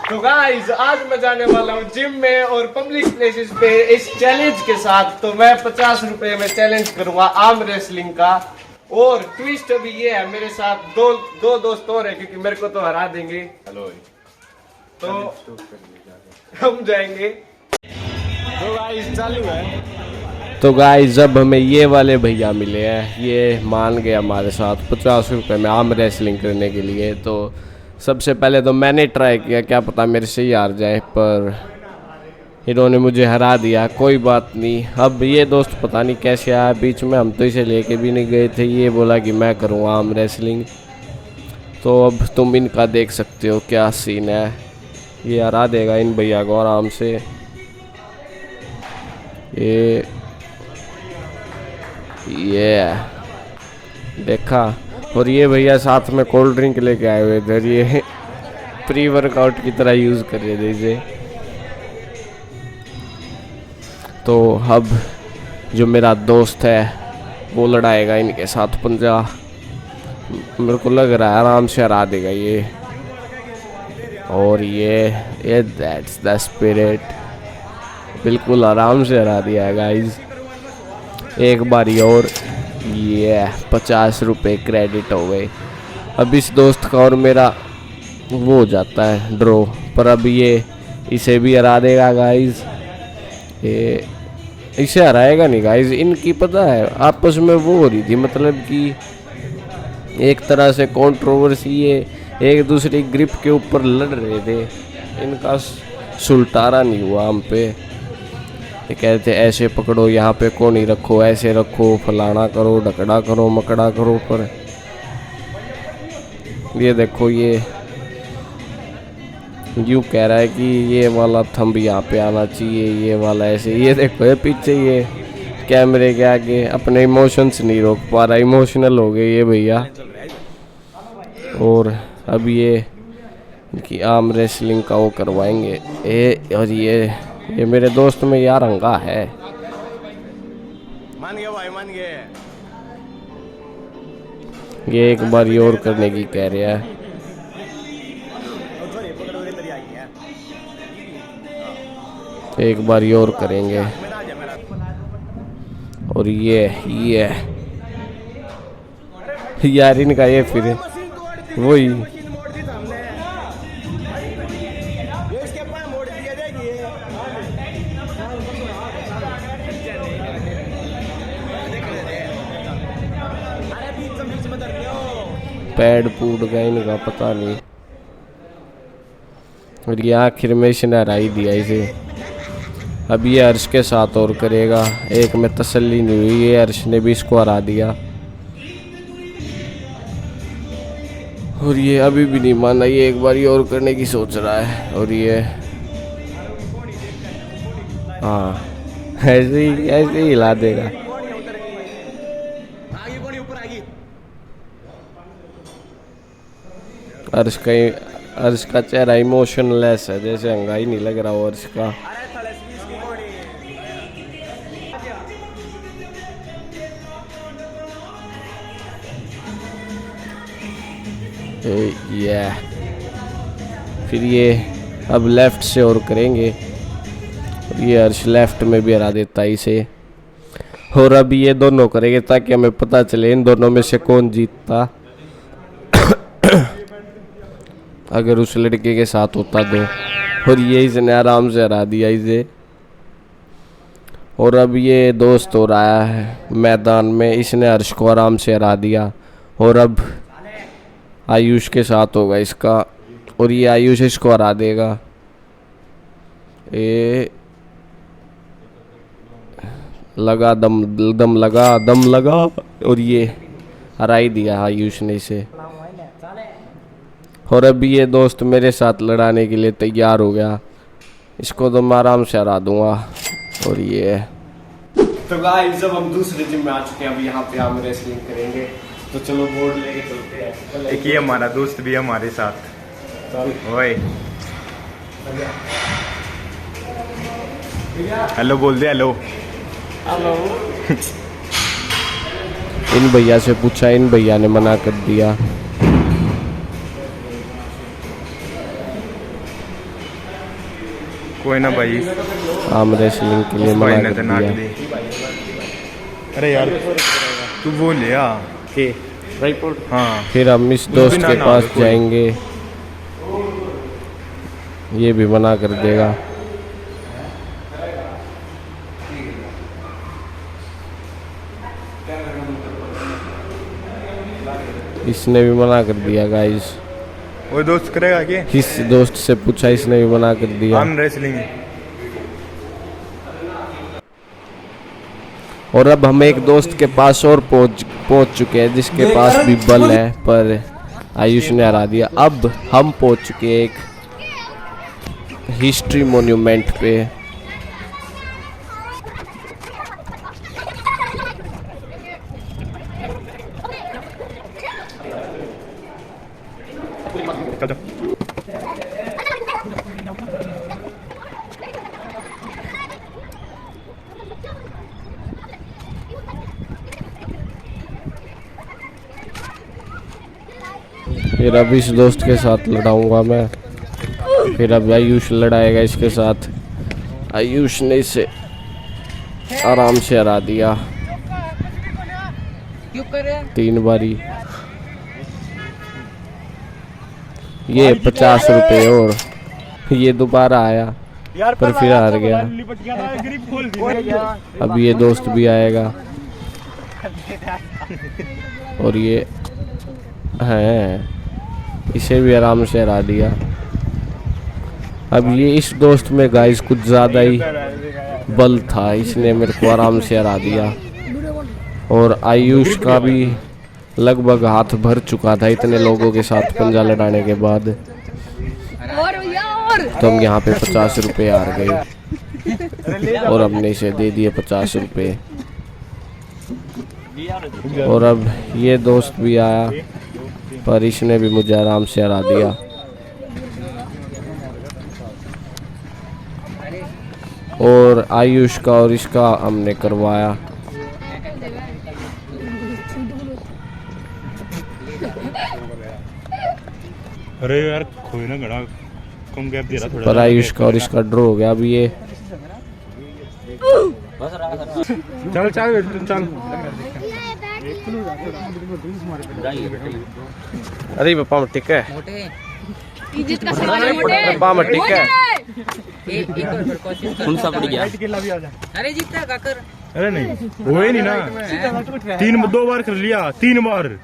तो गाइस आज मैं जाने वाला हूँ जिम में और पब्लिक प्लेसेस पे इस चैलेंज के साथ। तो मैं 50 रुपए में चैलेंज करूंगा आर्म रेसलिंग का। और ट्विस्ट अभी ये है, मेरे साथ दो दोस्त और है क्योंकि मेरे को तो हरा देंगे। हेलो तो हम जाएंगे। तो गाइस चालू है। तो गाइस जब हमें ये वाले भैया मिले हैं, ये मान गए हमारे साथ 50 रुपए में आर्म रेसलिंग करने के लिए। तो सबसे पहले तो मैंने ट्राई किया, क्या पता मेरे से ही हार जाए, पर इन्होंने मुझे हरा दिया। कोई बात नहीं। अब ये दोस्त पता नहीं कैसे आया बीच में, हम तो इसे लेके भी नहीं गए थे। ये बोला कि मैं करूँगा आर्म रेसलिंग। तो अब तुम इनका देख सकते हो क्या सीन है। ये हरा देगा इन भैया को आराम से। ये देखा। और ये भैया साथ में कोल्ड ड्रिंक लेके आए हुए थे, ये प्री वर्कआउट की तरह यूज़ कर रहे थे इसे। तो अब जो मेरा दोस्त है वो लड़ाएगा इनके साथ पंजा। मेरे को लग रहा है आराम से हरा देगा ये। और ये दैट्स द स्पिरिट, बिल्कुल आराम से हरा दिया है गाइस। एक बारी और ये 50 रुपये क्रेडिट हो गए। अब इस दोस्त का और मेरा वो हो जाता है ड्रॉ, पर अब ये इसे भी हरा देगा गाइस। ये इसे हराएगा नहीं गाइस। इनकी पता है आपस में वो हो रही थी, मतलब कि एक तरह से कंट्रोवर्सी, ये एक दूसरे की ग्रिप के ऊपर लड़ रहे थे। इनका सुलटारा नहीं हुआ हम पे। ये कहते ऐसे पकड़ो, यहाँ पे कोनी रखो, ऐसे रखो, फलाना करो, ढकड़ा करो, मकड़ा करो। पर ये देखो, ये यूँ कह रहा है कि ये वाला थंब यहाँ पे आना चाहिए, ये वाला ऐसे। ये देखो ये पीछे ये कैमरे के आगे अपने इमोशंस नहीं रोक पा रहा, इमोशनल हो गए ये भैया। और अब ये इनकी आर्म रेसलिंग का वो करवाएंगे। और ये मेरे दोस्त में यार रंगा है। मान गया भाई, मान गया। ये एक बार और करने की कह रहा है। एक बार और करेंगे। और ये यार इनका ये फिर वही पैड फूट गया इनका, पता नहीं। और ये आखिर में इसने हरा ही दिया इसे। अब ये हर्ष के साथ और करेगा। एक में तसल्ली नहीं हुई, ये हर्ष ने भी इसको हरा दिया। और ये अभी भी नहीं माना, ये एक बार और करने की सोच रहा है। और ये हाँ ऐसे ही हिला देगा। अर्श का चेहरा इमोशनलेस है, जैसे हंगा ही नहीं लग रहा वो अर्श का। ये फिर ये अब लेफ्ट से और करेंगे। ये अर्श लेफ्ट में भी हरा देता है इसे। और अब ये दोनों करेंगे ताकि हमें पता चले इन दोनों में से कौन जीतता। अगर उस लड़के के साथ होता तो। और ये इसने आराम से हरा दिया इसे। और अब ये दोस्त हो रहा है मैदान में, इसने हर्ष को आराम से हरा दिया। और अब आयुष के साथ होगा इसका। और ये आयुष इसको हरा देगा। ये लगा दम लगा। और ये हरा ही दिया आयुष ने इसे। और अभी ये दोस्त मेरे साथ लड़ाने के लिए तैयार हो गया। इसको तो मैं आराम से हरा दूंगा। और ये तो गाइस जब हम दूसरे जिम में आ चुके हैं, अब यहाँ पे हम रेसलिंग करेंगे। तो चलो बोर्ड लेके चलते हैं। एक ये हमारा दोस्त भी है हमारे साथ। ओए हेलो बोल दे, हेलो। इन भैया से पूछा, इन भैया ने मना कर दिया। कोई ना भाई, आम रेसलिंग के लिए उस भाई मना ने कर तो नाक दिया। दी। अरे यार तू बोल लिया के रायपुर हाँ। फिर हम इस दोस्त ना के ना पास कोई। जाएंगे, ये भी मना कर देगा। इसने भी मना कर दिया गाइस। वो दोस्त करेगा क्या? इस दोस्त से पूछा, इसने भी मना कर दिया। Arm wrestling. और अब हम एक दोस्त के पास और पहुंच चुके हैं जिसके पास भी बल है, पर आयुष ने हरा दिया। अब हम पहुंच चुके हैं एक हिस्ट्री मोन्यूमेंट पे। चल चल। फिर अब इस दोस्त के साथ लड़ाऊंगा मैं। फिर अब आयुष लड़ाएगा इसके साथ। आयुष ने इसे आराम से हरा दिया 3 बारी। ये 50 रुपए और ये दोबारा आया पर फिर हार गया। अब ये दोस्त भी आएगा और ये है, इसे भी आराम से हरा दिया। अब ये इस दोस्त में गाइस कुछ ज़्यादा ही बल था, इसने मेरे को आराम से हरा दिया। और आयुष का भी लगभग हाथ भर चुका था इतने लोगों के साथ पंजा लड़ाने के बाद। तो हम यहाँ पे 50 रुपए हार गए और हमने इसे दे दिए 50 रुपए। और अब ये दोस्त भी आया पर इसने भी मुझे आराम से हरा दिया। और आयुष का और इसका हमने करवाया। अरे यार कोई ना घड़ा कम गैप दे रहा थोड़ा। पर आयुष का और इसका ड्रॉ हो गया। अब ये चल चल चल। अरे बापा में टिक है, इज्जत का सवाल है मोटे। बापा में टिक है। एक और कोशिश कौन सा पड़ गया? अरे जीतता काकर। अरे नहीं हुए नहीं ना, 2 बार कर लिया, 3 बार।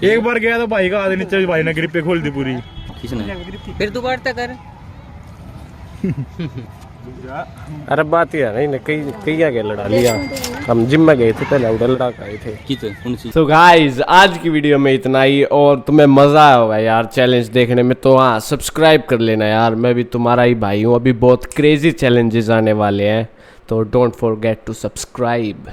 एक बार गया तो भाई का आधे नीचे, भाई ने ग्रिप पे खोल दी पूरी। किसने? फिर दोबारा तक कर। अरे बात ही है नहीं, कई आगे लड़ा लिया। हम जिम में गए थे पहले, उधर लड़ा के आए थे। किसे? कौन सी? तो गाइज आज की वीडियो में इतना ही, और तुम्हें मजा आया होगा यार चैलेंज देखने में, तो हाँ सब्सक्राइब कर लेना यार। मैं भी तुम्हारा ही भाई हूँ, अभी बहुत क्रेजी चैलेंजेस आने वाले हैं, तो डोंट फॉरगेट टू सब्सक्राइब।